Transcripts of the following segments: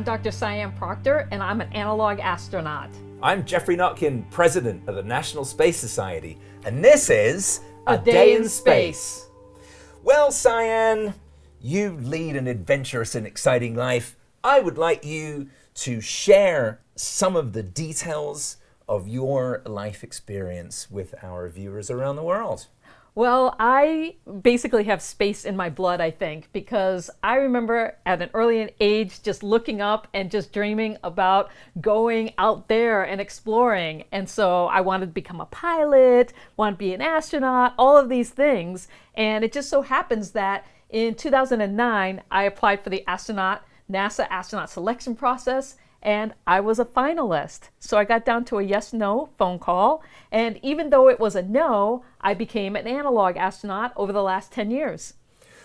I'm Dr. Cyan Proctor, and I'm an analog astronaut. I'm Jeffrey Notkin, President of the National Space Society, and this is A Day in Space. Well, Cyan, you lead an adventurous and exciting life. I would like you to share some of the details of your life experience with our viewers around the world. Well, I basically have space in my blood, I think, because I remember at an early age just looking up and just dreaming about going out there and exploring. And so I wanted to become a pilot, wanted to be an astronaut, all of these things. And it just so happens that in 2009, I applied for the NASA astronaut selection process, and I was a finalist. So I got down to a yes-no phone call. And even though it was a no, I became an analog astronaut over the last 10 years.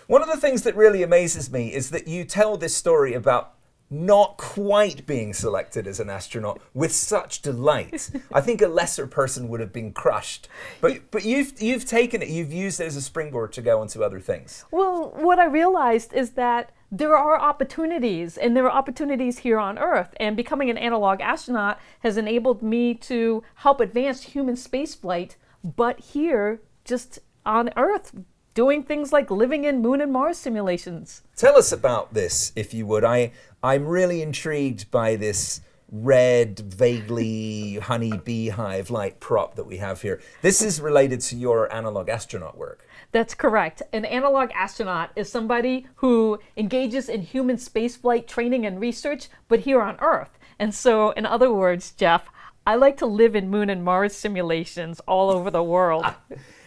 One of the things that really amazes me is that you tell this story about not quite being selected as an astronaut with such delight. I think a lesser person would have been crushed. But you've taken it, you've used it as a springboard to go into other things. Well, what I realized is that there are opportunities, and there are opportunities here on Earth. And becoming an analog astronaut has enabled me to help advance human spaceflight, but here, just on Earth, doing things like living in Moon and Mars simulations. Tell us about this, if you would. I'm really intrigued by this red, vaguely honey beehive-like prop that we have here. This is related to your analog astronaut work. That's correct. An analog astronaut is somebody who engages in human spaceflight training and research, but here on Earth. And so, in other words, Jeff, I like to live in Moon and Mars simulations all over the world.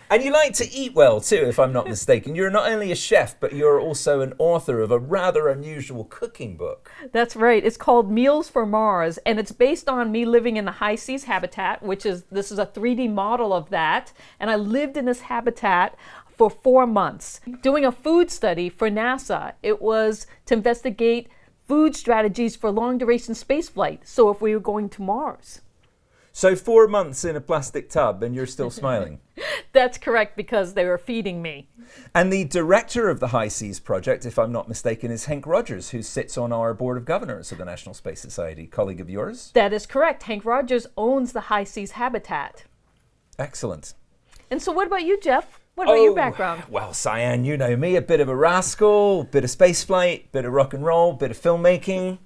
And you like to eat well too, if I'm not mistaken. You're not only a chef, but you're also an author of a rather unusual cooking book. That's right. It's called Meals for Mars, and it's based on me living in the high seas habitat, this is a 3D model of that. And I lived in this habitat for 4 months, doing a food study for NASA. It was to investigate food strategies for long-duration spaceflight, so if we were going to Mars. So 4 months in a plastic tub and you're still smiling. That's correct, because they were feeding me. And the director of the High Seas Project, if I'm not mistaken, is Hank Rogers, who sits on our board of governors of the National Space Society. Colleague of yours? That is correct. Hank Rogers owns the high seas habitat. Excellent. And so what about you, Jeff? What about your background? Well, Cyan, you know me, a bit of a rascal, bit of spaceflight, bit of rock and roll, bit of filmmaking.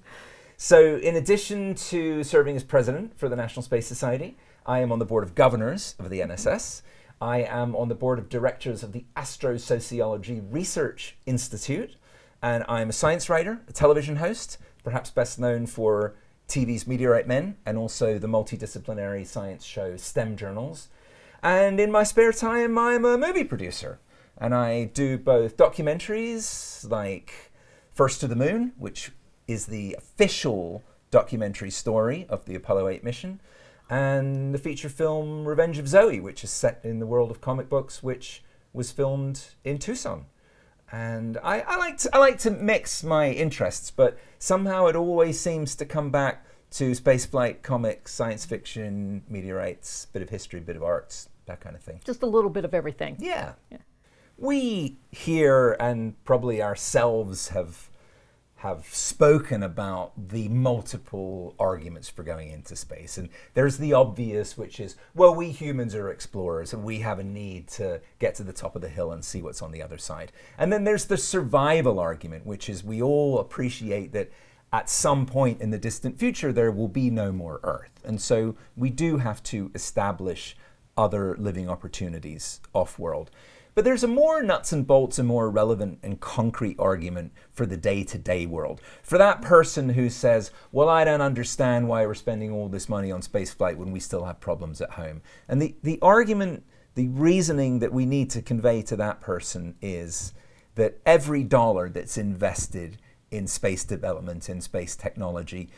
So in addition to serving as president for the National Space Society, I am on the board of governors of the NSS. I am on the board of directors of the Astrosociology Research Institute. And I'm a science writer, a television host, perhaps best known for TV's Meteorite Men and also the multidisciplinary science show STEM Journals. And in my spare time, I'm a movie producer. And I do both documentaries like First to the Moon, which is the official documentary story of the Apollo 8 mission, and the feature film Revenge of Zoe, which is set in the world of comic books, which was filmed in Tucson. And I like to mix my interests, but somehow it always seems to come back to spaceflight, comics, science fiction, meteorites, bit of history, bit of arts, that kind of thing. Just a little bit of everything. Yeah. We here, and probably ourselves, have spoken about the multiple arguments for going into space. And there's the obvious, which is, well, we humans are explorers and we have a need to get to the top of the hill and see what's on the other side. And then there's the survival argument, which is we all appreciate that at some point in the distant future, there will be no more Earth. And so we do have to establish other living opportunities off-world. But there's a more nuts and bolts and more relevant and concrete argument for the day-to-day world. For that person who says, well, I don't understand why we're spending all this money on spaceflight when we still have problems at home. And the argument, the reasoning that we need to convey to that person is that every dollar that's invested in space development, in space technology,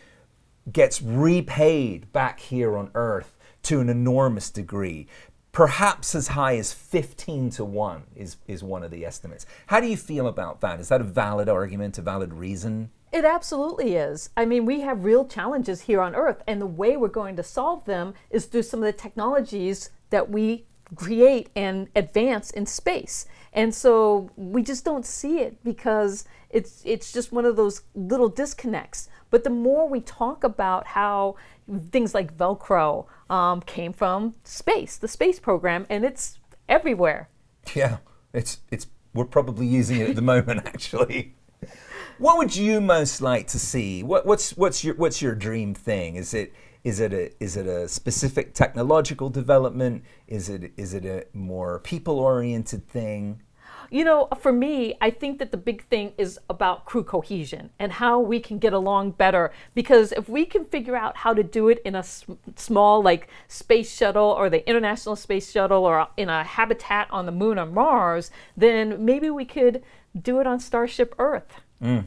gets repaid back here on Earth to an enormous degree. Perhaps as high as 15 to 1 is one of the estimates. How do you feel about that? Is that a valid argument, a valid reason? It absolutely is. I mean, we have real challenges here on Earth, and the way we're going to solve them is through some of the technologies that we create and advance in space. And so we just don't see it because it's just one of those little disconnects. But the more we talk about how things like Velcro came from space, the space program, and it's everywhere. Yeah, it's we're probably using it at the moment, actually. What would you most like to see? What's your dream thing? Is it a specific technological development? Is it a more people-oriented thing? You know, for me, I think that the big thing is about crew cohesion and how we can get along better. Because if we can figure out how to do it in a small, like, space shuttle or the International Space Shuttle or in a habitat on the moon or Mars, then maybe we could do it on Starship Earth. No,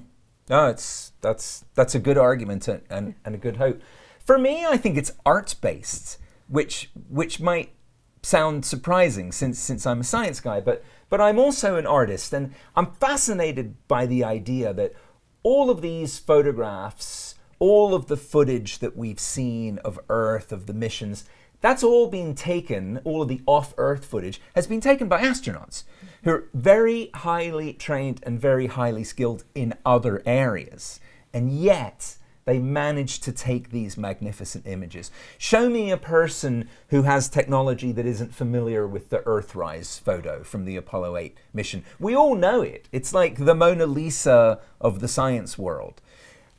that's a good argument and a good hope. For me, I think it's arts-based, which might sound surprising since I'm a science guy, but I'm also an artist, and I'm fascinated by the idea that all of these photographs, all of the footage that we've seen of Earth, of the missions, that's all been taken, all of the off-Earth footage has been taken by astronauts who are very highly trained and very highly skilled in other areas. And yet, they managed to take these magnificent images. Show me a person who has technology that isn't familiar with the Earthrise photo from the Apollo 8 mission. We all know it. It's like the Mona Lisa of the science world.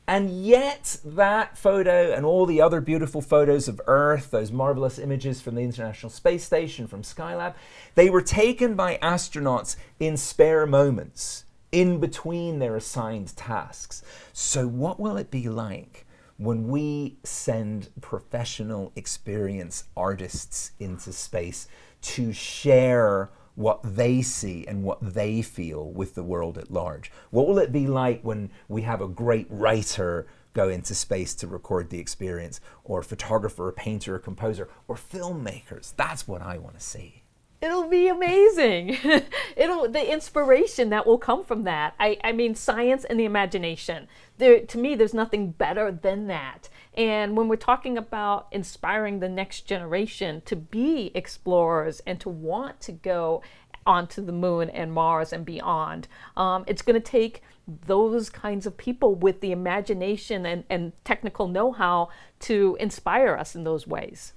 And yet that photo and all the other beautiful photos of Earth, those marvelous images from the International Space Station, from Skylab, they were taken by astronauts in spare moments, in between their assigned tasks. So what will it be like when we send professional, experienced artists into space to share what they see and what they feel with the world at large? What will it be like when we have a great writer go into space to record the experience, or a photographer, a painter, a composer, or filmmakers? That's what I want to see. It'll be amazing. The inspiration that will come from that. I mean, science and the imagination. To me, there's nothing better than that. And when we're talking about inspiring the next generation to be explorers and to want to go onto the moon and Mars and beyond, it's going to take those kinds of people with the imagination and technical know-how to inspire us in those ways.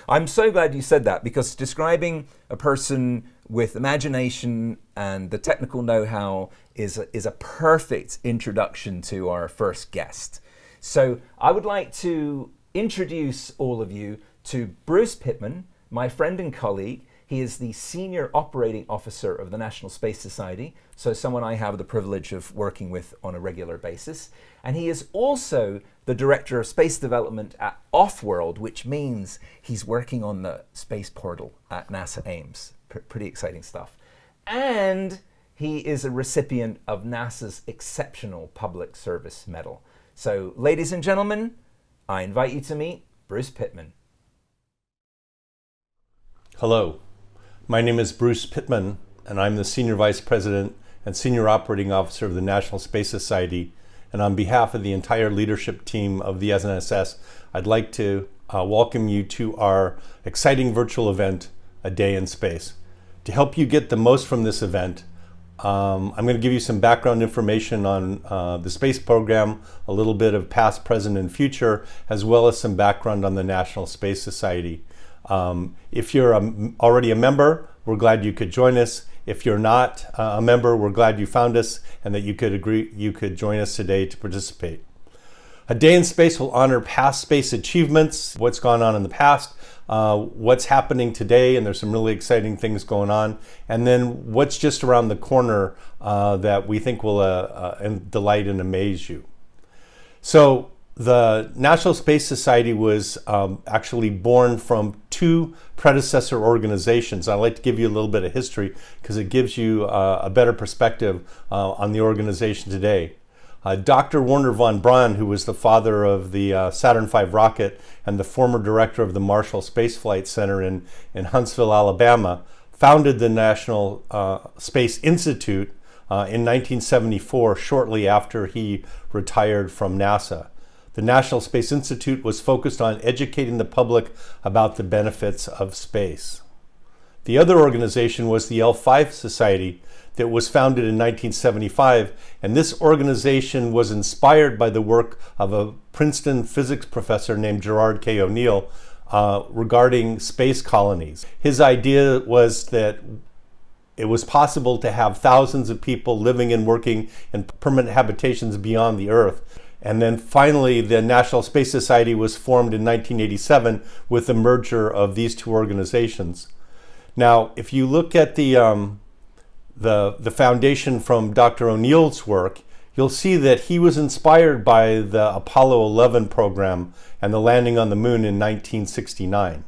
I'm so glad you said that, because describing a person with imagination and the technical know-how is a perfect introduction to our first guest. So I would like to introduce all of you to Bruce Pittman, my friend and colleague. He is the Senior Operating Officer of the National Space Society, so someone I have the privilege of working with on a regular basis. And he is also the Director of Space Development at Offworld, which means he's working on the space portal at NASA Ames. Pretty exciting stuff. And he is a recipient of NASA's Exceptional Public Service Medal. So, ladies and gentlemen, I invite you to meet Bruce Pittman. Hello. My name is Bruce Pittman, and I'm the Senior Vice President and Senior Operating Officer of the National Space Society. And on behalf of the entire leadership team of the NSS, I'd like to welcome you to our exciting virtual event, A Day in Space. To help you get the most from this event, I'm going to give you some background information on the space program, a little bit of past, present, and future, as well as some background on the National Space Society. If you're already a member, we're glad you could join us. If you're not a member, we're glad you found us and that you could join us today to participate. A Day in Space will honor past space achievements, what's gone on in the past, what's happening today, and there's some really exciting things going on, and then what's just around the corner that we think will delight and amaze you. So, the National Space Society was actually born from two predecessor organizations. I'd like to give you a little bit of history because it gives you a better perspective on the organization today. Dr. Wernher von Braun, who was the father of the Saturn V rocket and the former director of the Marshall Space Flight Center in Huntsville, Alabama, founded the National Space Institute in 1974, shortly after he retired from NASA. The National Space Institute was focused on educating the public about the benefits of space. The other organization was the L5 Society that was founded in 1975, and this organization was inspired by the work of a Princeton physics professor named Gerard K. O'Neill regarding space colonies. His idea was that it was possible to have thousands of people living and working in permanent habitations beyond the Earth. And then finally, the National Space Society was formed in 1987 with the merger of these two organizations. Now, if you look at the foundation from Dr. O'Neill's work, you'll see that he was inspired by the Apollo 11 program and the landing on the moon in 1969.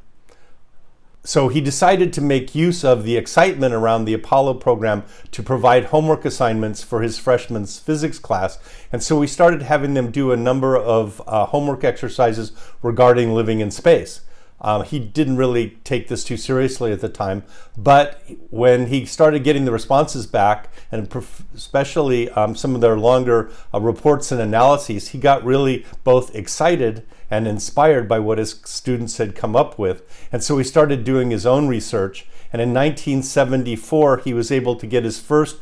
So he decided to make use of the excitement around the Apollo program to provide homework assignments for his freshman's physics class. And so we started having them do a number of homework exercises regarding living in space. He didn't really take this too seriously at the time, but when he started getting the responses back, and especially some of their longer reports and analyses, he got really both excited and inspired by what his students had come up with. And so he started doing his own research. And in 1974, he was able to get his first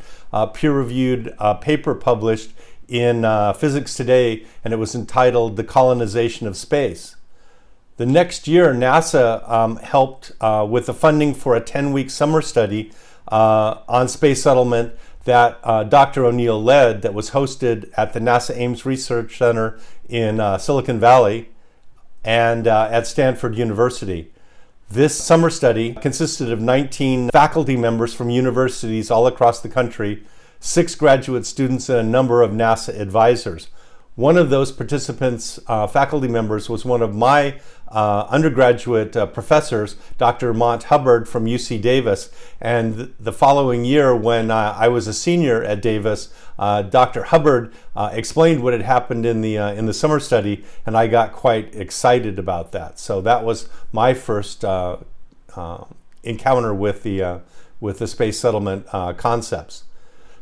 peer-reviewed paper published in Physics Today, and it was entitled The Colonization of Space. The next year, NASA helped with the funding for a 10-week summer study on space settlement that Dr. O'Neill led, that was hosted at the NASA Ames Research Center in Silicon Valley and at Stanford University. This summer study consisted of 19 faculty members from universities all across the country, 6 graduate students, and a number of NASA advisors. One of those participants, faculty members, was one of my undergraduate professors, Dr. Mont Hubbard from UC Davis. And the following year, when I was a senior at Davis, Dr. Hubbard explained what had happened in the summer study, and I got quite excited about that. So that was my first encounter with the space settlement concepts.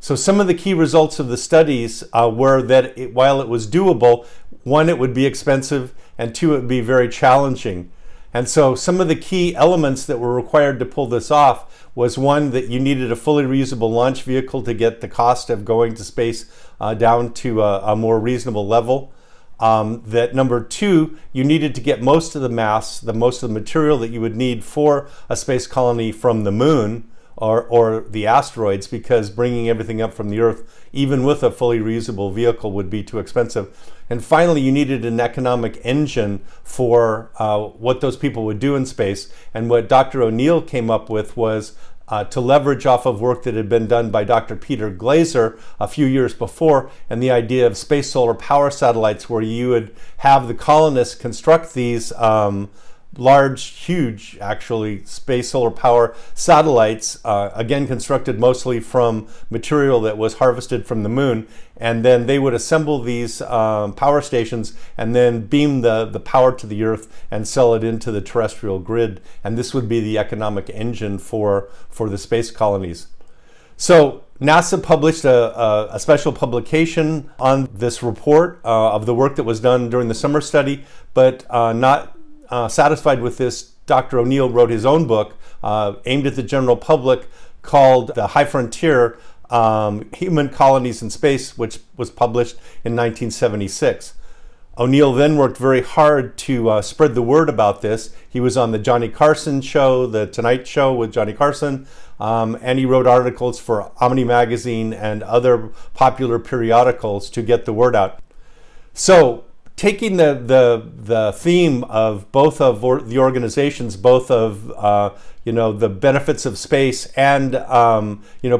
So some of the key results of the studies were that while it was doable, 1, it would be expensive, and 2, it would be very challenging. And so some of the key elements that were required to pull this off was, 1, that you needed a fully reusable launch vehicle to get the cost of going to space down to a more reasonable level. That number 2, you needed to get most of the mass, most of the material that you would need for a space colony from the moon or the asteroids, because bringing everything up from the Earth, even with a fully reusable vehicle, would be too expensive. And finally, you needed an economic engine for what those people would do in space. And what Dr. O'Neill came up with was to leverage off of work that had been done by Dr. Peter Glaser a few years before, and the idea of space solar power satellites, where you would have the colonists construct these large, huge, actually, space solar power satellites, again constructed mostly from material that was harvested from the moon, and then they would assemble these power stations and then beam the power to the Earth and sell it into the terrestrial grid, and this would be the economic engine for the space colonies. So NASA published a special publication on this report of the work that was done during the summer study, but not satisfied with this, Dr. O'Neill wrote his own book aimed at the general public called The High Frontier, Human Colonies in Space, which was published in 1976. O'Neill then worked very hard to spread the word about this. He was on the Johnny Carson show, the Tonight Show with Johnny Carson, and he wrote articles for Omni Magazine and other popular periodicals to get the word out. So, taking the theme of both of the organizations, both of the benefits of space and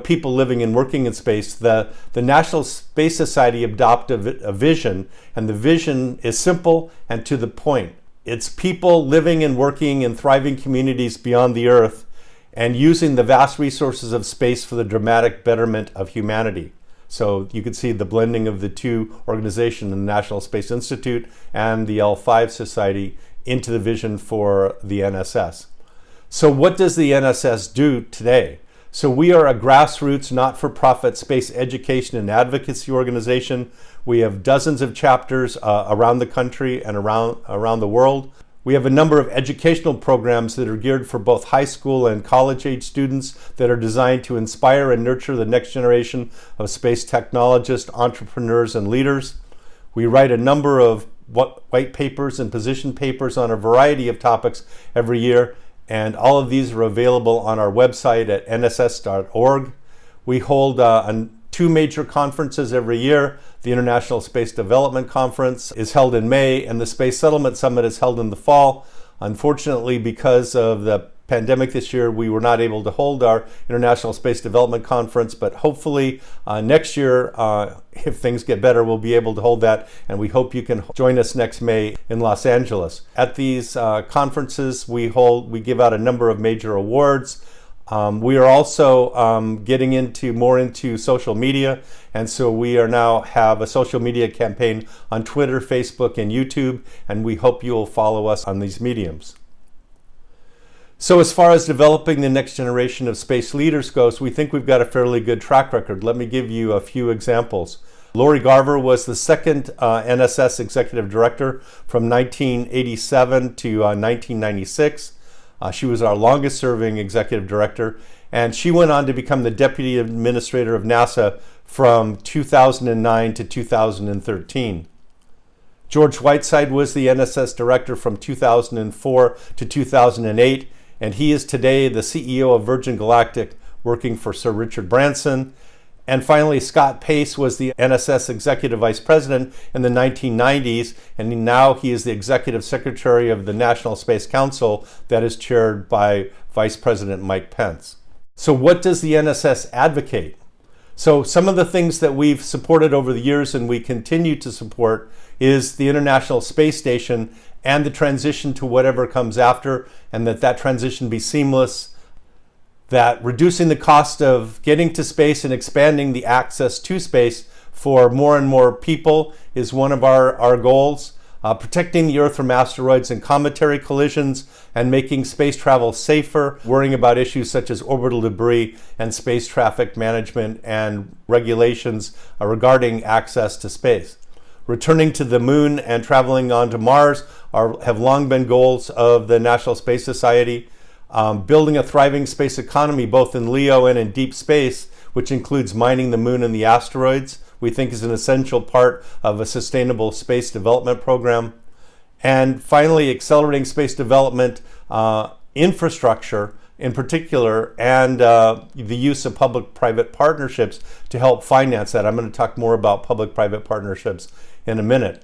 people living and working in space, the National Space Society adopted a vision, and the vision is simple and to the point. It's people living and working in thriving communities beyond the Earth and using the vast resources of space for the dramatic betterment of humanity. So you can see the blending of the two organizations, the National Space Institute and the L5 Society, into the vision for the NSS. So what does the NSS do today? So we are a grassroots, not-for-profit space education and advocacy organization. We have dozens of chapters around the country and around the world. We have a number of educational programs that are geared for both high school and college-age students that are designed to inspire and nurture the next generation of space technologists, entrepreneurs, and leaders. We write a number of white papers and position papers on a variety of topics every year, and all of these are available on our website at nss.org. We hold two major conferences every year. The International Space Development Conference is held in May, and the Space Settlement Summit is held in the fall. Unfortunately, because of the pandemic this year, we were not able to hold our International Space Development Conference, but hopefully next year, if things get better, we'll be able to hold that, and we hope you can join us next May in Los Angeles. At these conferences, we give out a number of major awards. We are also getting more into social media, and so we are now have a social media campaign on Twitter, Facebook, and YouTube, and we hope you'll follow us on these mediums. So as far as developing the next generation of space leaders goes, we think we've got a fairly good track record. Let me give you a few examples. Lori Garver was the second NSS executive director from 1987 to 1996. She was our longest serving executive director, and she went on to become the deputy administrator of NASA from 2009 to 2013. George Whiteside was the NSS director from 2004 to 2008, and he is today the CEO of Virgin Galactic, working for Sir Richard Branson. And finally, Scott Pace was the NSS Executive Vice President in the 1990s, and now he is the Executive Secretary of the National Space Council that is chaired by Vice President Mike Pence. So what does the NSS advocate? So some of the things that we've supported over the years and we continue to support is the International Space Station and the transition to whatever comes after, and that transition be seamless, that reducing the cost of getting to space and expanding the access to space for more and more people is one of our goals. Protecting the Earth from asteroids and cometary collisions and making space travel safer, worrying about issues such as orbital debris and space traffic management and regulations regarding access to space. Returning to the moon and traveling onto Mars have long been goals of the National Space Society. Building a thriving space economy both in LEO and in deep space, which includes mining the moon and the asteroids, we think is an essential part of a sustainable space development program. And finally, accelerating space development infrastructure in particular, and the use of public-private partnerships to help finance that. I'm going to talk more about public-private partnerships in a minute.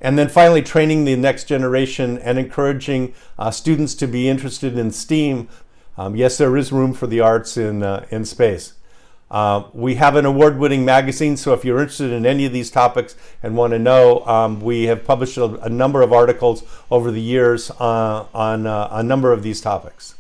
And then finally, training the next generation and encouraging students to be interested in STEAM. Yes, there is room for the arts in space. We have an award-winning magazine, so if you're interested in any of these topics and want to know, we have published a number of articles over the years on a number of these topics.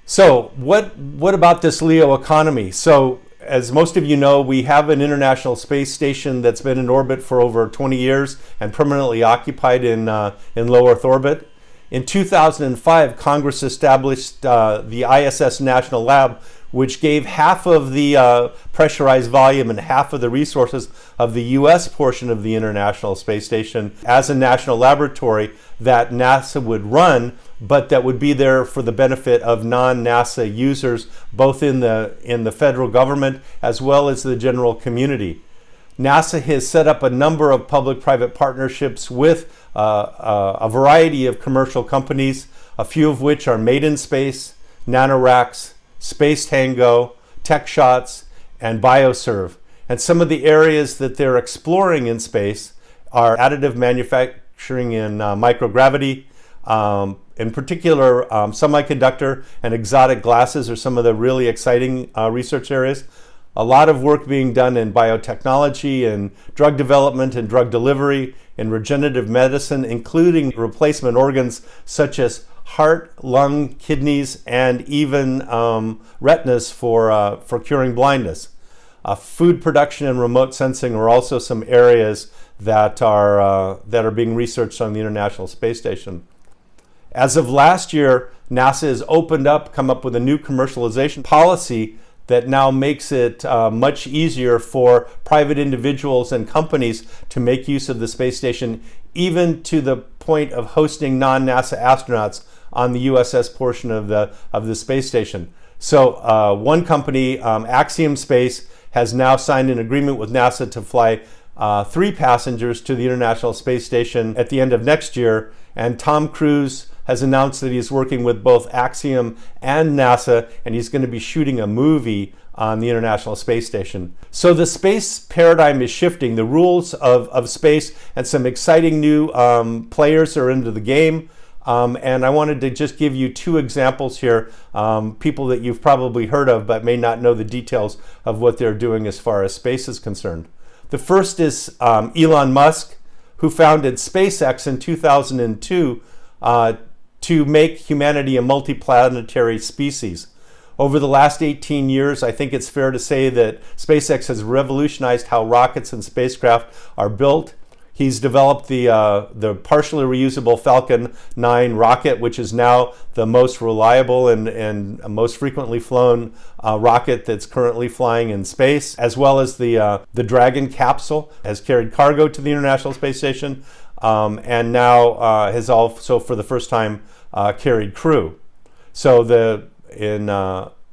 So what about this LEO economy? So as most of you know, we have an International Space Station that's been in orbit for over 20 years and permanently occupied in low Earth orbit. In 2005, Congress established the ISS National Lab, which gave half of the pressurized volume and half of the resources of the U.S. portion of the International Space Station as a national laboratory that NASA would run, but that would be there for the benefit of non-NASA users, both in the federal government as well as the general community. NASA has set up a number of public-private partnerships with a variety of commercial companies, a few of which are Made in Space, NanoRacks, Space Tango, TechShots, and BioServe. And some of the areas that they're exploring in space are additive manufacturing in microgravity. In particular, semiconductor and exotic glasses are some of the really exciting research areas. A lot of work being done in biotechnology and drug development and drug delivery, in regenerative medicine, including replacement organs such as heart, lung, kidneys, and even retinas for curing blindness. Food production and remote sensing are also some areas that are being researched on the International Space Station. As of last year, NASA has come up with a new commercialization policy that now makes it much easier for private individuals and companies to make use of the space station, even to the point of hosting non-NASA astronauts on the USS portion of the space station. So one company, Axiom Space, has now signed an agreement with NASA to fly 3 passengers to the International Space Station at the end of next year. And Tom Cruise has announced that he's working with both Axiom and NASA, and he's going to be shooting a movie on the International Space Station. So the space paradigm is shifting. The rules of space and some exciting new players are into the game. And I wanted to just give you 2 examples here, people that you've probably heard of but may not know the details of what they're doing as far as space is concerned. The first is Elon Musk, who founded SpaceX in 2002 to make humanity a multiplanetary species. Over the last 18 years, I think it's fair to say that SpaceX has revolutionized how rockets and spacecraft are built. He's developed the partially reusable Falcon 9 rocket, which is now the most reliable and most frequently flown rocket that's currently flying in space, as well as the Dragon capsule has carried cargo to the International Space Station, and now has also, for the first time, carried crew. So in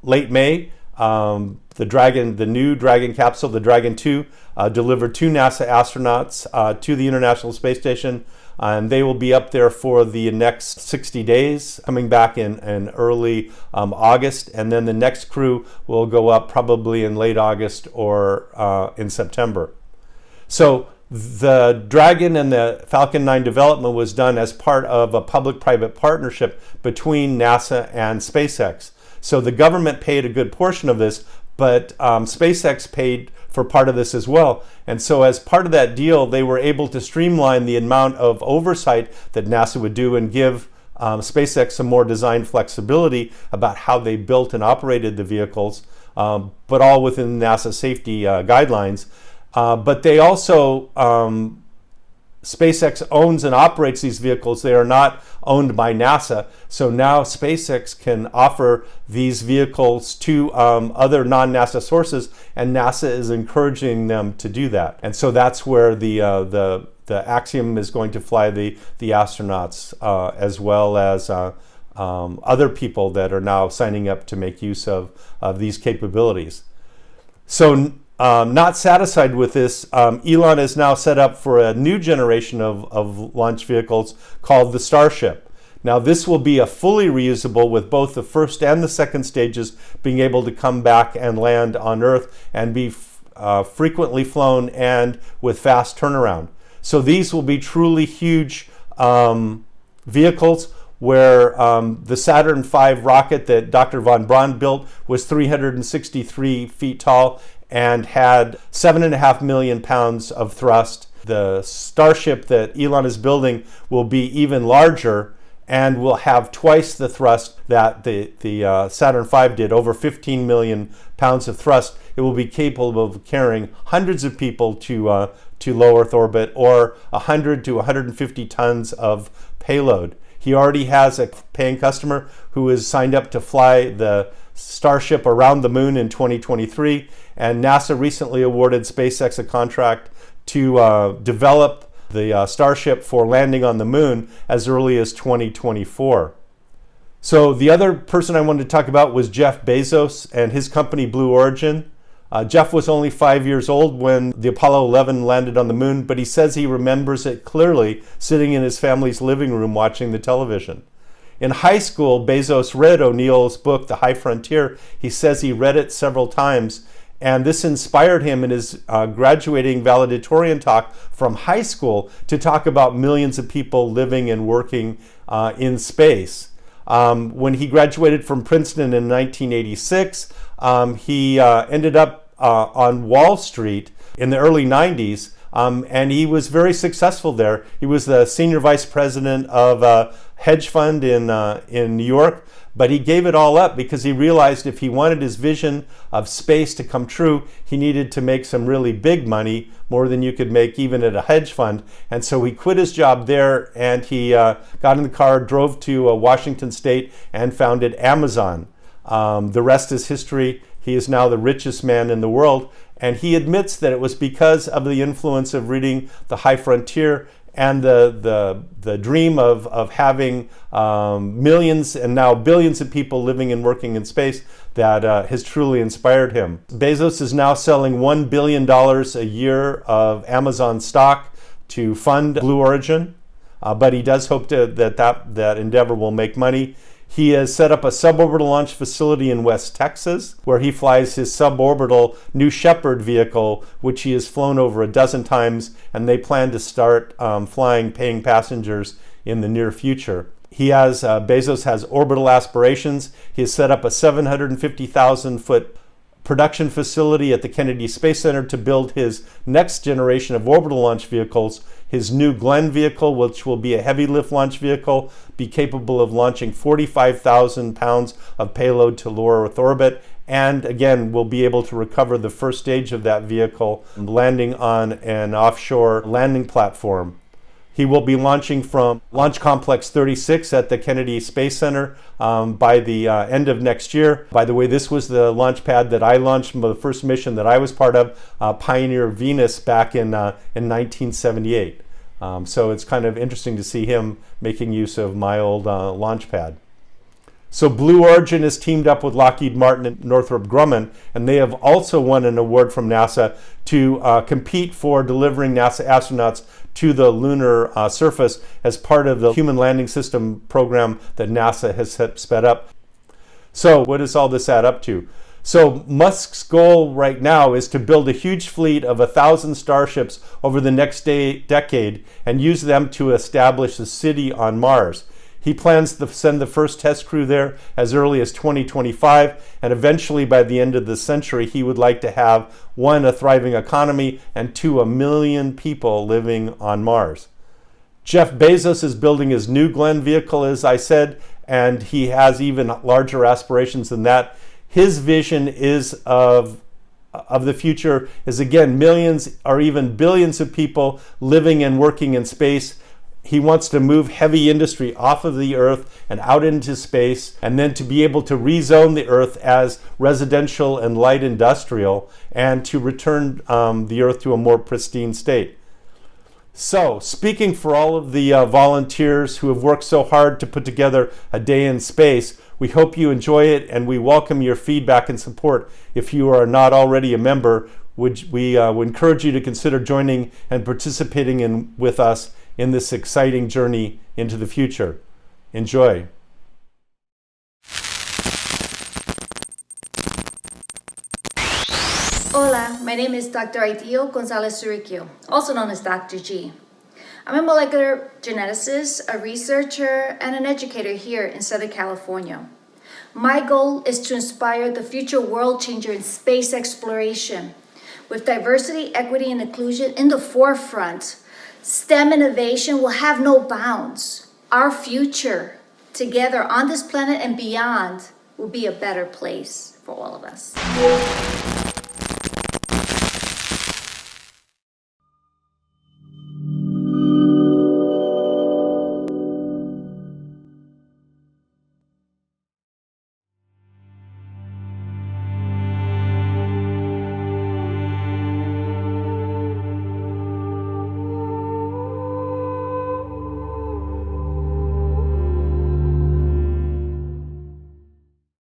late May, the new Dragon capsule, the Dragon 2, delivered 2 NASA astronauts to the International Space Station, and they will be up there for the next 60 days, coming back in early August, and then the next crew will go up probably in late August or in September. So the Dragon and the Falcon 9 development was done as part of a public-private partnership between NASA and SpaceX. So the government paid a good portion of this, but SpaceX paid for part of this as well. And so as part of that deal, they were able to streamline the amount of oversight that NASA would do and give SpaceX some more design flexibility about how they built and operated the vehicles, but all within NASA safety guidelines. But they also, SpaceX owns and operates these vehicles. They are not owned by NASA. So now SpaceX can offer these vehicles to other non-NASA sources, and NASA is encouraging them to do that. And so that's where the Axiom is going to fly the astronauts, as well as other people that are now signing up to make use of these capabilities. So not satisfied with this, Elon is now set up for a new generation of launch vehicles called the Starship. Now this will be a fully reusable, with both the first and the second stages being able to come back and land on Earth and be frequently flown and with fast turnaround. So these will be truly huge vehicles, where the Saturn V rocket that Dr. von Braun built was 363 feet tall and had 7.5 million pounds of thrust. The Starship that Elon is building will be even larger and will have twice the thrust that the Saturn V did, over 15 million pounds of thrust. It will be capable of carrying hundreds of people to low Earth orbit, or 100 to 150 tons of payload. He already has a paying customer who is signed up to fly the Starship around the moon in 2023, and NASA recently awarded SpaceX a contract to develop the Starship for landing on the moon as early as 2024. So the other person I wanted to talk about was Jeff Bezos and his company Blue Origin. Jeff was only 5 years old when the Apollo 11 landed on the moon, but he says he remembers it clearly sitting in his family's living room watching the television. In high school, Bezos read O'Neill's book, The High Frontier. He says he read it several times, and this inspired him in his graduating valedictorian talk from high school to talk about millions of people living and working in space. When he graduated from Princeton in 1986, he ended up on Wall Street in the early 90s, and he was very successful there. He was the senior vice president of a hedge fund in New York, but he gave it all up because he realized if he wanted his vision of space to come true, he needed to make some really big money, more than you could make even at a hedge fund. And so he quit his job there, and he got in the car, drove to Washington State, and founded Amazon. The rest is history. He is now the richest man in the world, and he admits that it was because of the influence of reading The High Frontier and the dream of having millions and now billions of people living and working in space that has truly inspired him. Bezos is now selling $1 billion a year of Amazon stock to fund Blue Origin, but he does hope that endeavor will make money. He has set up a suborbital launch facility in West Texas, where he flies his suborbital New Shepard vehicle, which he has flown over a dozen times, and they plan to start flying paying passengers in the near future. Bezos has orbital aspirations. He has set up a 750,000 foot production facility at the Kennedy Space Center to build his next generation of orbital launch vehicles. His new Glenn vehicle, which will be a heavy lift launch vehicle, be capable of launching 45,000 pounds of payload to low Earth orbit, and again will be able to recover the first stage of that vehicle, landing on an offshore landing platform. He will be launching from Launch Complex 36 at the Kennedy Space Center by the end of next year. By the way, this was the launch pad that I launched the first mission that I was part of, Pioneer Venus, back in 1978. So it's kind of interesting to see him making use of my old launch pad. So Blue Origin has teamed up with Lockheed Martin and Northrop Grumman, and they have also won an award from NASA to compete for delivering NASA astronauts to the lunar surface as part of the Human Landing System program that NASA has sped up. So what does all this add up to? So Musk's goal right now is to build a huge fleet of 1,000 Starships over the next decade and use them to establish a city on Mars. He plans to send the first test crew there as early as 2025, and eventually by the end of the century, he would like to have 1, a thriving economy, and 2, 1 million people living on Mars. Jeff Bezos is building his new Glenn vehicle, as I said, and he has even larger aspirations than that. His vision is of the future is, again, millions or even billions of people living and working in space. He wants to move heavy industry off of the Earth and out into space, and then to be able to rezone the Earth as residential and light industrial, and to return the Earth to a more pristine state. So, speaking for all of the volunteers who have worked so hard to put together a day in space, we hope you enjoy it, and we welcome your feedback and support. If you are not already a member, we would encourage you to consider joining and participating with us in this exciting journey into the future. Enjoy. Hola, my name is Dr. Aitillo Gonzalez-Suriquio, also known as Dr. G. I'm a molecular geneticist, a researcher, and an educator here in Southern California. My goal is to inspire the future world changer in space exploration. With diversity, equity, and inclusion in the forefront, STEM innovation will have no bounds. Our future, together on this planet and beyond, will be a better place for all of us.